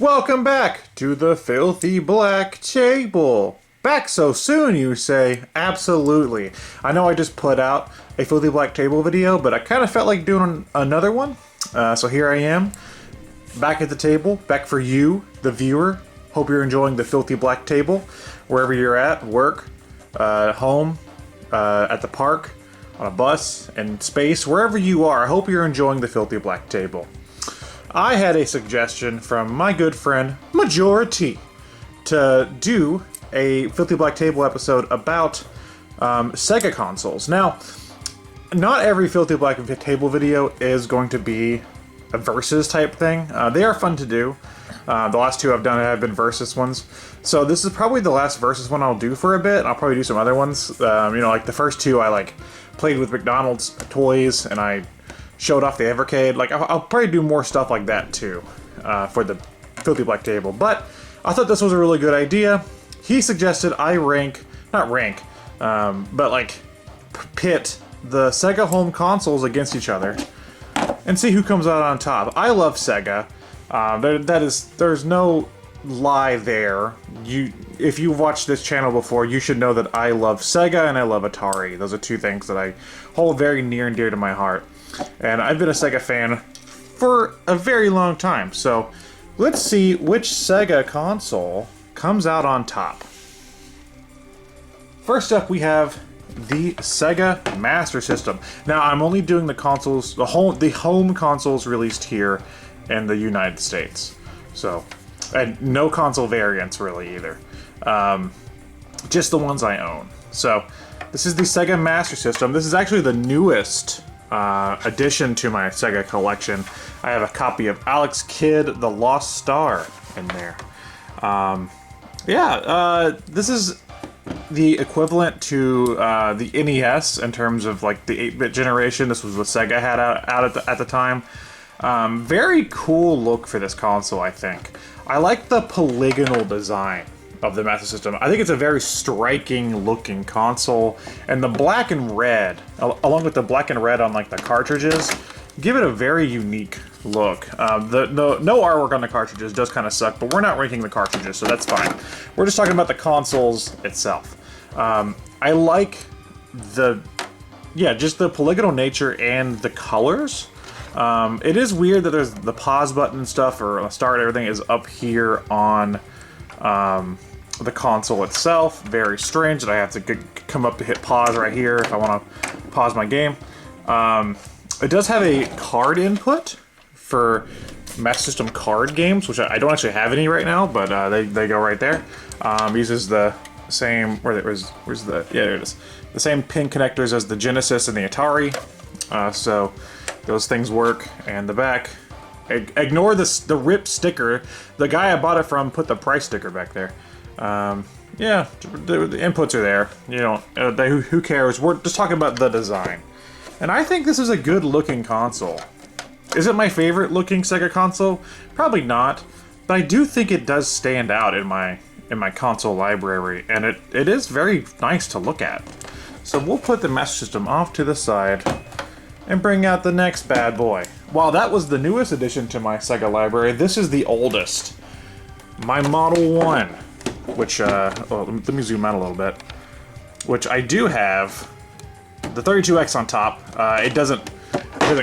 Welcome back to the Filthy Black Table. Back so soon, you say? Absolutely. I know I just put out a Filthy Black Table video, but I kind of felt like doing another one. So here I am, back at the table, back for you, the viewer. Hope you're enjoying the Filthy Black Table, wherever you're at, work, home, at the park, on a bus, in space, wherever you are. I hope you're enjoying the Filthy Black Table. I had a suggestion from my good friend Majora to do a Filthy Black Table episode about Sega consoles. Now, not every Filthy Black Table video is going to be a versus type thing. They are fun to do. The last two I've done have been versus ones. So this is probably the last versus one I'll do for a bit. I'll probably do some other ones. Like the first two I played with McDonald's toys and I showed off the Evercade. I'll probably do more stuff like that too for the Filthy Black Table. But I thought this was a really good idea. He suggested I pit the Sega home consoles against each other and see who comes out on top. I love Sega. There's no lie there. If you've watched this channel before, you should know that I love Sega and I love Atari. Those are two things that I hold very near and dear to my heart. And I've been a Sega fan for a very long time. So let's see which Sega console comes out on top. First up, we have the Sega Master System. Now, I'm only doing the consoles, the home consoles released here in the United States. So, and no console variants really either. Just the ones I own. So, this is the Sega Master System. This is actually the newest addition to my Sega collection. I have a copy of Alex Kidd, The Lost Star in there. This is the equivalent to the NES in terms of like the 8-bit generation. This was what Sega had out at the time. Very cool look for this console, I think. I like the polygonal design of the Master System. I think it's a very striking looking console, and the black and red, along with the black and red on like the cartridges, give it a very unique look. No artwork on the cartridges does kind of suck, but we're not ranking the cartridges, so that's fine. We're just talking about the consoles itself. I like just the polygonal nature and the colors. It is weird that there's the pause button and stuff, or start, everything is up here on the console itself. Very strange that I have to come up to hit pause right here if I want to pause my game. It does have a card input for Master System card games, which I don't actually have any right now, but they go right there. Uses the same, there it is. The same pin connectors as the Genesis and the Atari. So those things work. And the back, ignore the RIP sticker. The guy I bought it from put the price sticker back there. The inputs are there. Who cares? We're just talking about the design. And I think this is a good looking console. Is it my favorite looking Sega console? Probably not, but I do think it does stand out in my console library, and it is very nice to look at. So we'll put the Master System off to the side and bring out the next bad boy. While that was the newest addition to my Sega library, this is the oldest. My Model 1, which, let me zoom out a little bit, which I do have the 32X on top. It doesn't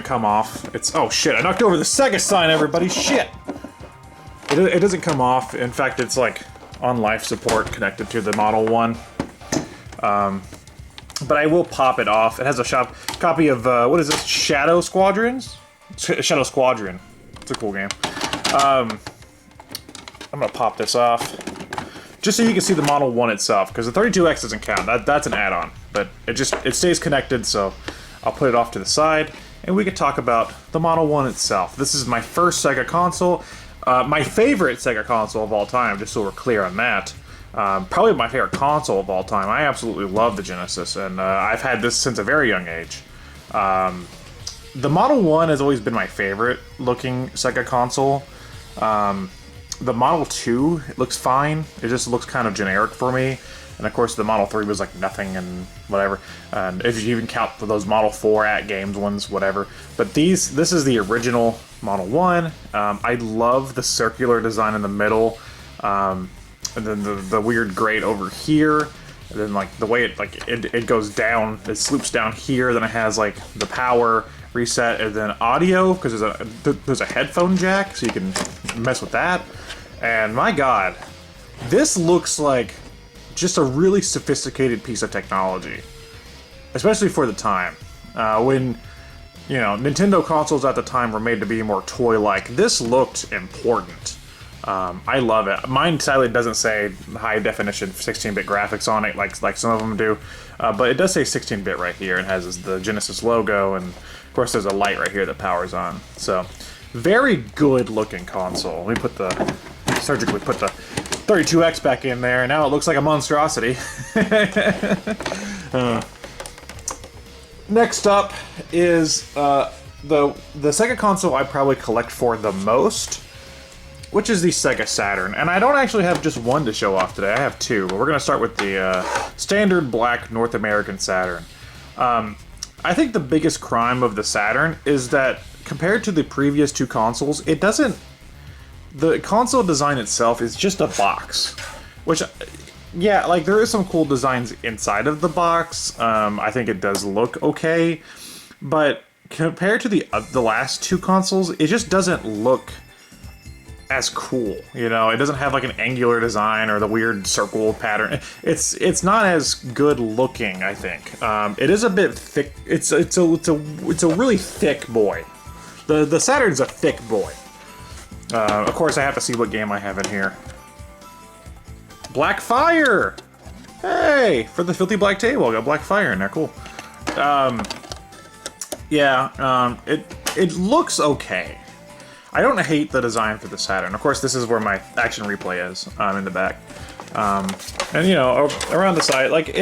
come off. Oh shit, I knocked over the Sega sign, everybody, shit! It doesn't come off. In fact, it's like on life support connected to the Model 1. But I will pop it off. It has a copy of, what is this, Shadow Squadrons? Shadow Squadron. It's a cool game. I'm gonna pop this off, just so you can see the Model 1 itself, because the 32X doesn't count. That's an add-on, but it stays connected, so I'll put it off to the side, and we can talk about the Model 1 itself. This is my first Sega console, my favorite Sega console of all time, just so we're clear on that. Probably my favorite console of all time. I absolutely love the Genesis, and I've had this since a very young age. The Model 1 has always been my favorite looking Sega console. The Model 2, it looks fine. It just looks kind of generic for me. And of course, the Model 3 was like nothing and whatever. And if you even count those Model 4 at games ones, whatever. But this is the original Model 1. I love the circular design in the middle. And then the weird grate over here. And then like the way it goes down, it sloops down here. Then it has like the power reset and then audio, because there's a headphone jack, so you can mess with that. And my God, this looks like just a really sophisticated piece of technology, especially for the time. When, you know, Nintendo consoles at the time were made to be more toy-like, this looked important. I love it. Mine sadly doesn't say high definition 16-bit graphics on it like some of them do, but it does say 16-bit right here and has the Genesis logo, and of course there's a light right here that powers on. So very good looking console. Let me surgically put the 32X back in there, and now it looks like a monstrosity. Next up is the Sega console I probably collect for the most, which is the Sega Saturn. And I don't actually have just one to show off today, I have two, but we're going to start with the standard black North American Saturn. I think the biggest crime of the Saturn is that compared to the previous two consoles, the console design itself is just a box, which, yeah, like there is some cool designs inside of the box. I think it does look okay, but compared to the last two consoles, it just doesn't look as cool. You know, it doesn't have like an angular design or the weird circle pattern. It's not as good looking, I think. It is a bit thick. It's a really thick boy. The Saturn's a thick boy. Of course, I have to see what game I have in here. Black Fire! Hey! For the Filthy Black Table, I got Black Fire in there, cool. It looks okay. I don't hate the design for the Saturn. Of course, this is where my action replay is, in the back. And you know, around the side, like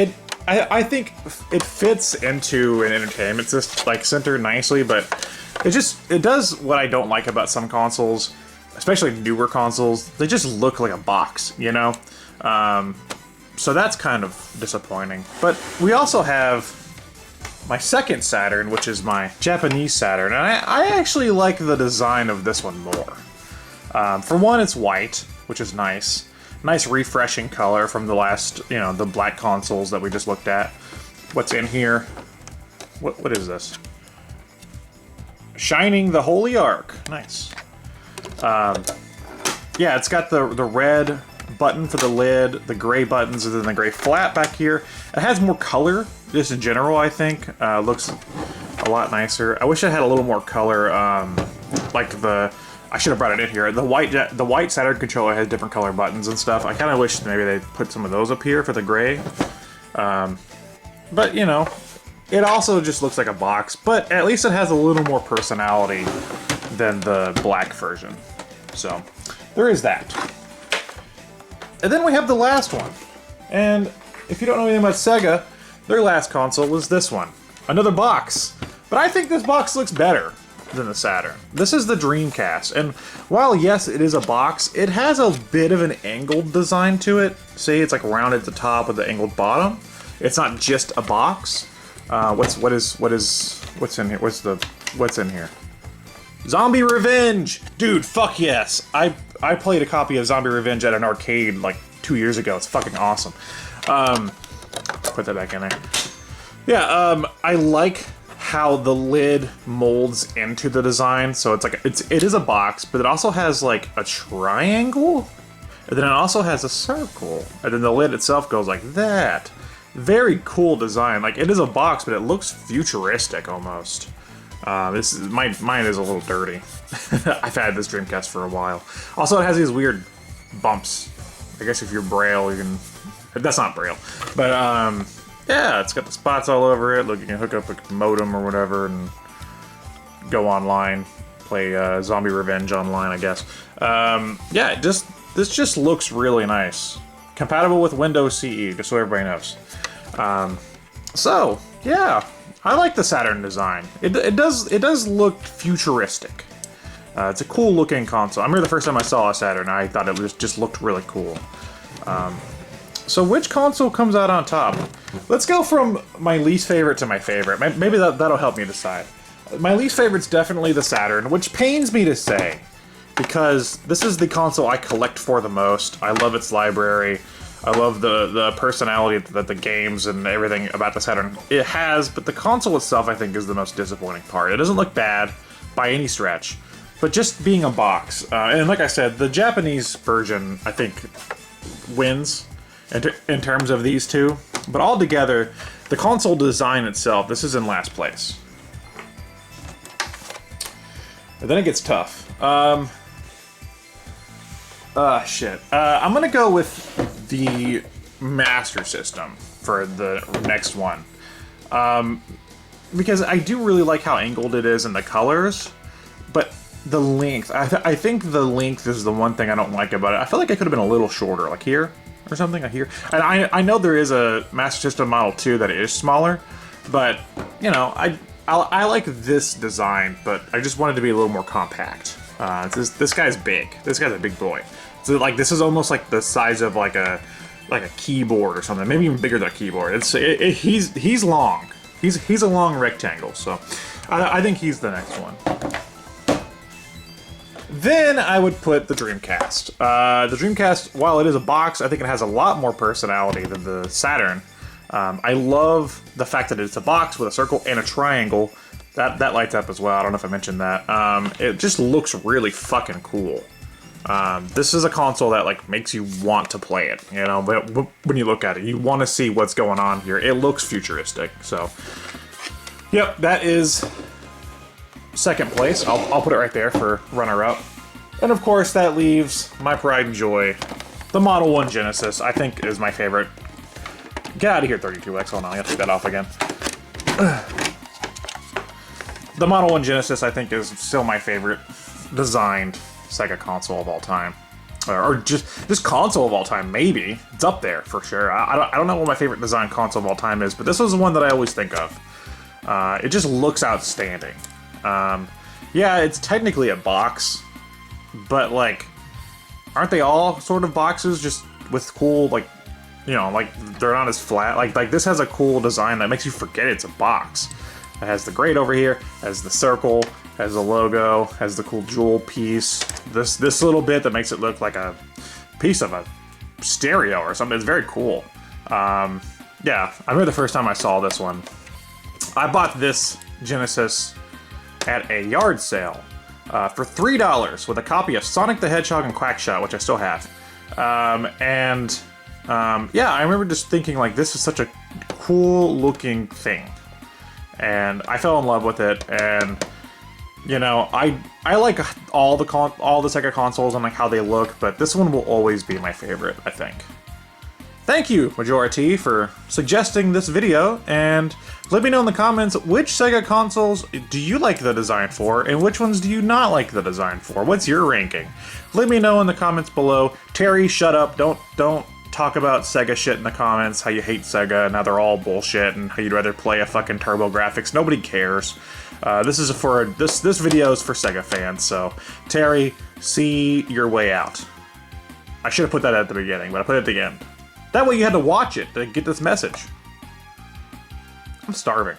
I think it fits into an entertainment system, like center nicely, but it does what I don't like about some consoles, especially newer consoles. They just look like a box, you know? So that's kind of disappointing. But we also have my second Saturn, which is my Japanese Saturn, and I actually like the design of this one more. For one, it's white, which is nice. Nice refreshing color from the last, you know, the black consoles that we just looked at. What's in here? What is this? Shining the Holy Ark. Nice. Yeah, it's got the red button for the lid, the gray buttons, and then the gray flap back here. It has more color, just in general, I think. Looks a lot nicer. I wish it had a little more color, like I should have brought it in here. The white Saturn controller has different color buttons and stuff. I kind of wish maybe they put some of those up here for the gray. But, you know, it also just looks like a box, but at least it has a little more personality than the black version. So, there is that. And then we have the last one. And if you don't know anything about Sega, their last console was this one. Another box. But I think this box looks better than the Saturn. This is the Dreamcast. And while, yes, it is a box, it has a bit of an angled design to it. See, it's like rounded at the top with the angled bottom. It's not just a box. What's in here? What's in here? Zombie Revenge! Dude, fuck yes! I played a copy of Zombie Revenge at an arcade like 2 years ago. It's fucking awesome. Put that back in there. Yeah, I like how the lid molds into the design. So it's like it is a box, but it also has like a triangle, and then it also has a circle, and then the lid itself goes like that. Very cool design. Like, it is a box, but it looks futuristic almost. Mine is a little dirty. I've had this Dreamcast for a while. Also, it has these weird bumps. I guess if you're Braille, you can... That's not Braille. But, yeah, it's got the spots all over it. Look, you can hook up a modem or whatever and go online. Play Zombie Revenge online, I guess. Yeah, this just looks really nice. Compatible with Windows CE, just so everybody knows. So, yeah. I like the Saturn design. It does look futuristic. It's a cool looking console. I remember the first time I saw a Saturn, I thought it just looked really cool. So which console comes out on top? Let's go from my least favorite to my favorite. Maybe that'll help me decide. My least favorite's definitely the Saturn, which pains me to say, because this is the console I collect for the most. I love its library. I love the personality that the games and everything about the Saturn it has, but the console itself I think is the most disappointing part. It doesn't look bad by any stretch, but just being a box. And like I said, the Japanese version I think wins in terms of these two, but altogether, the console design itself, this is in last place. And then it gets tough. Shit. I'm gonna go with the Master System for the next one. Because I do really like how angled it is and the colors, but the length, I think the length is the one thing I don't like about it. I feel like it could have been a little shorter, like here, or something, like here. And I know there is a Master System Model 2 that is smaller, but, you know, I like this design, but I just wanted to be a little more compact. This guy's big. This guy's a big boy. So like this is almost like the size of like a keyboard or something. Maybe even bigger than a keyboard. He's long. He's a long rectangle. So I think he's the next one. Then I would put the Dreamcast. The Dreamcast, while it is a box, I think it has a lot more personality than the Saturn. I love the fact that it's a box with a circle and a triangle. That lights up as well. I don't know if I mentioned that. It just looks really fucking cool. This is a console that like makes you want to play it, you know, but when you look at it, you want to see what's going on here. It looks futuristic. So, yep, that is second place. I'll put it right there for runner-up. And of course, that leaves my pride and joy, the Model 1 Genesis. I think is my favorite. Get out of here, 32X. Hold on, I gotta take that off again. The Model 1 Genesis, I think, is still my favorite designed Sega console of all time. Or just console of all time, maybe. It's up there, for sure. I don't know what my favorite design console of all time is, but this is the one that I always think of. It just looks outstanding. Yeah, it's technically a box, but, like, aren't they all sort of boxes, just with cool, like, you know, like, they're not as flat. Like this has a cool design that makes you forget it's a box. It has the grate over here, has the circle, has the logo, has the cool jewel piece. This little bit that makes it look like a piece of a stereo or something. It's very cool. Yeah, I remember the first time I saw this one. I bought this Genesis at a yard sale for $3 with a copy of Sonic the Hedgehog and Quackshot, which I still have. Yeah, I remember just thinking, like, this is such a cool looking thing. And I fell in love with it, and, you know, I like all the Sega consoles and, like, how they look, but this one will always be my favorite, I think. Thank you, Majora T, for suggesting this video, and let me know in the comments which Sega consoles do you like the design for, and which ones do you not like the design for? What's your ranking? Let me know in the comments below. Terry, shut up. Don't talk about Sega shit in the comments, how you hate Sega and how they're all bullshit and how you'd rather play a fucking TurboGrafx. Nobody cares. This video is for Sega fans, so Terry, see your way out. I should have put that at the beginning, but I put it at the end. That way you had to watch it to get this message. I'm starving.